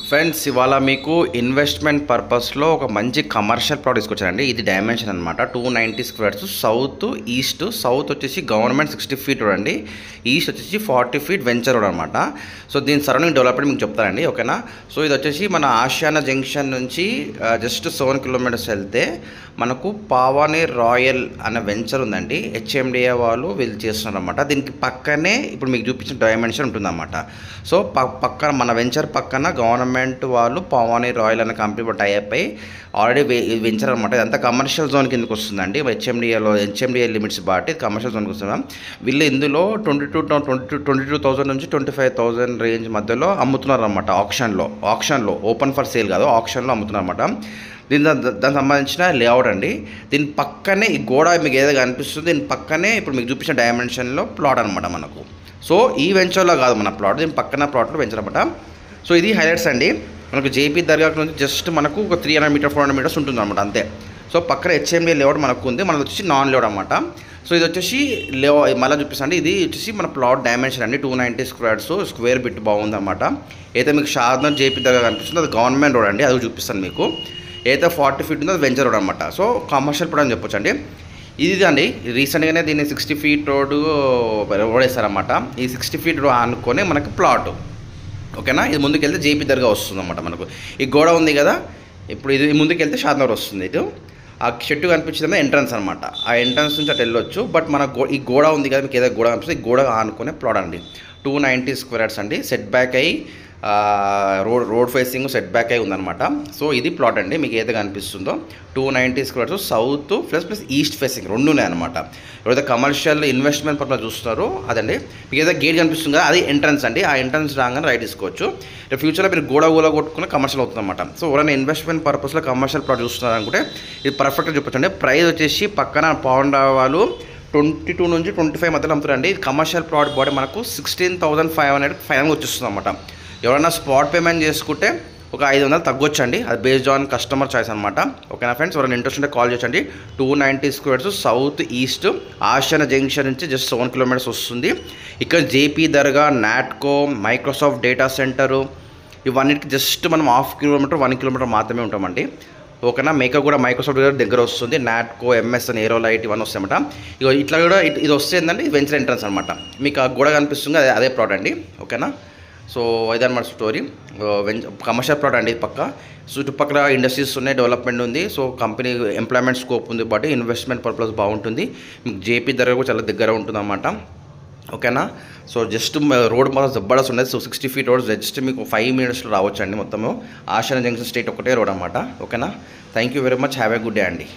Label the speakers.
Speaker 1: Friends ఇవాళ మీకు investment పర్పస్లో ఒక మంచి కమర్షియల్ ప్లాట్ తీసుకొచ్చారండి. ఇది డైమెన్షన్ అనమాట 290 స్క్వేర్స్. సౌత్ ఈస్ట్, సౌత్ వచ్చేసి గవర్నమెంట్ 60 ఫీట్ రోడ్ అండి, ఈస్ట్ వచ్చేసి 40 ఫీట్ వెంచర్ రోడ్ అనమాట. సో దీని సరౌండింగ్ డెవలప్మెంట్ మీకు చెప్తారండి, ఓకేనా. సో ఇది వచ్చేసి మన ఆసియానా జంక్షన్ నుంచి జస్ట్ 7 కిలోమీటర్స్ వెళ్తే మనకు పావాని రాయల్ అనే వెంచర్ ఉందండి. హెచ్ఎండిఏ వాళ్ళు వీళ్ళు చేస్తున్నారు అనమాట. దీనికి పక్కనే ఇప్పుడు మీకు చూపించిన డైమెన్షన్ ఉంటుందన్నమాట. సో పక్కన మన వెంచర్ పక్కన గవర్నమెంట్ వాళ్ళు పావాని రాయల్ అనే కంపెనీ టైప్ అయ్యి ఆల్రెడీ వెంచర్ అనమాట. ఇదంతా కమర్షియల్ జోన్ కిందకి వస్తుందండి. హెచ్ఎండిఏ లిమిట్స్ బట్టి కమర్షియల్ జోన్కి వస్తున్నాం. వీళ్ళు ఇందులో 22,000 నుంచి 25,000 రేంజ్ మధ్యలో అమ్ముతున్నారు అనమాట. ఆప్షన్లో ఓపెన్ ఫర్ సేల్ కాదు, ఆప్షన్లో అమ్ముతున్నారు అనమాట. దానికి సంబంధించిన లేఅవుట్ అండి. దీని పక్కనే ఈ గోడ మీకు ఏదో కనిపిస్తుంది, దీని పక్కనే ఇప్పుడు మీకు చూపించిన డైమెన్షన్లో ప్లాట్ అనమాట మనకు. సో ఈ వెంచర్లో కాదు మన ప్లాట్, దీని పక్కన ప్లాట్లో వెంచర్ అనమాట. సో ఇది హైలైట్స్ అండి. మనకు జేపీ దర్గా నుంచి జస్ట్ మనకు ఒక 300 మీటర్ 400 మీటర్స్ ఉంటుంది అనమాట, అంతే. సో పక్కన హెచ్ఎండి లేఅవుట్ మనకు ఉంది, మనది వచ్చేసి నాన్ లేఅవుట్ అనమాట. సో ఇది వచ్చేసి మళ్ళీ చూపిస్తాండి. ఇది వచ్చేసి మన ప్లాట్ డైమెన్షన్ అండి 290 స్క్వేర్స్, స్క్వేర్ బిట్ బాగుంది అనమాట. అయితే మీకు షాద్నగర్ జేపీ దర్గా కనిపిస్తుంది, అది గవర్నమెంట్ రోడ్ అండి, అది చూపిస్తాను మీకు. అయితే 40 ఫీట్ ఉందో అది వెంచర్ రోడ్ అనమాట. సో కమర్షియల్ ప్లాట్ అని చెప్పొచ్చు అండి. ఇది అండి రీసెంట్గానే దీన్ని 60 ఫీట్ రోడ్ వేస్తారన్నమాట. ఈ 60 ఫీట్ రోడ్ అనుకొని మనకి ప్లాట్, ఓకేనా. ఇది ముందుకెళ్తే జేపీ దర్గా వస్తుంది అన్నమాట. మనకు ఈ గోడ ఉంది కదా, ఇప్పుడు ఇది ముందుకెళ్తే షాద్నగర్ వస్తుంది. ఇది ఆ చెట్టు కనిపించిందే ఎంట్రన్స్ అనమాట. ఆ ఎంట్రన్స్ నుంచి అటు వెళ్ళొచ్చు. బట్ మన ఈ గోడ ఉంది కదా, మీకు ఏదైనా గోడ కనిపిస్తుంది, ఈ గోడ ఆనుకునే ప్లాట్ అండి. 290 స్క్వేర్స్ అండి. సెట్ బ్యాక్ అయ్యి రోడ్ ఫేసింగ్ సెట్ బ్యాక్ అయి ఉందన్నమాట. సో ఇది ప్లాట్ అండి, మీకు ఏదైతే కనిపిస్తుందో 290 squares, south plus east facing రెండు ఉన్నాయన్నమాట. ఎవరైతే కమర్షియల్ ఇన్వెస్ట్మెంట్ పర్పస్ చూస్తున్నారో అదండి. మీకు ఏదైతే గేట్ కనిపిస్తుంది కదా, అది ఎంట్రన్స్ అండి. ఆ ఎంట్రన్స్ రాగానే రైట్ తీసుకోవచ్చు. ఫ్యూచర్లో మీరు గోడ కొట్టుకుని కమర్షియల్ అవుతుందన్నమాట. సో ఎవరైనా ఇన్వెస్ట్మెంట్ పర్పస్లో కమర్షియల్ ప్లాట్ చూస్తున్నారనుకుంటే ఇది పర్ఫెక్ట్గా చెప్పొచ్చు అండి. ప్రైస్ వచ్చేసి పక్కన పౌండ్ వాళ్ళు 22 నుంచి 25 మధ్యలో అమ్ముతారండి. ఇది కమర్షియల్ ప్లాట్ బాడీ మనకు 16,500 ఫైనల్గా వచ్చేస్తుంది అనమాట. ఎవరైనా స్పాట్ పేమెంట్ చేసుకుంటే ఒక 500 తగ్గొచ్చండి, అది బేస్డ్ ఆన్ కస్టమర్ చాయిస్ అనమాట, ఓకేనా ఫ్రెండ్స్. ఎవరైనా ఇంట్రెస్ట్ ఉంటే కాల్ చేయొచ్చండి. 290 స్క్వేర్స్, సౌత్ ఈస్ట్, ఆసియానా జంక్షన్ నుంచి జస్ట్ 7 కిలోమీటర్స్ వస్తుంది. ఇక్కడ JP Dargah, Natco, Microsoft data centre, ఇవన్నిటికి జస్ట్ మనం 1/2 కిలోమీటర్ 1 కిలోమీటర్ మాత్రమే ఉంటామండి, ఓకేనా. మేకప్ కూడా మైక్రోసాఫ్ట్ దగ్గర వస్తుంది. నాట్కో, ఎంఎస్ఎన్, ఏరోలైట్ ఇవన్నీ వస్తాయన్నమాట. ఇక ఇట్లా కూడా ఇది వస్తే ఏంటంటే ఇది వెంచర్ ఎంట్రన్స్ అనమాట. మీకు ఆ గోడ కనిపిస్తుంది, అదే ప్లాట్ అండి, ఓకేనా. సో ఇదన్నమాట స్టోరీ. కమర్షియల్ ప్లాట్ అండి పక్క. చుట్టుపక్కల ఇండస్ట్రీస్ ఉన్నాయి, డెవలప్మెంట్ ఉంది. సో కంపెనీ ఎంప్లాయ్మెంట్ స్కోప్ ఉంది, బట్ ఇన్వెస్ట్మెంట్ పర్పస్ బాగుంటుంది. మీకు జేపీ దర్గా కూడా చాలా దగ్గర ఉంటుంది అన్నమాట, ఓకేనా. సో జస్ట్ రోడ్ మాత్రం జబర్దస్త్ ఉండదు. సో 60 ఫీట్ రోడ్ జస్ట్ మీకు 5 మినిట్స్లో రావచ్చు అండి. మొత్తము ఆసియానా జంక్షన్ స్ట్రీట్ ఒకటే రోడ్ అనమాట, ఓకేనా. Thank you very much, have a good day అండి.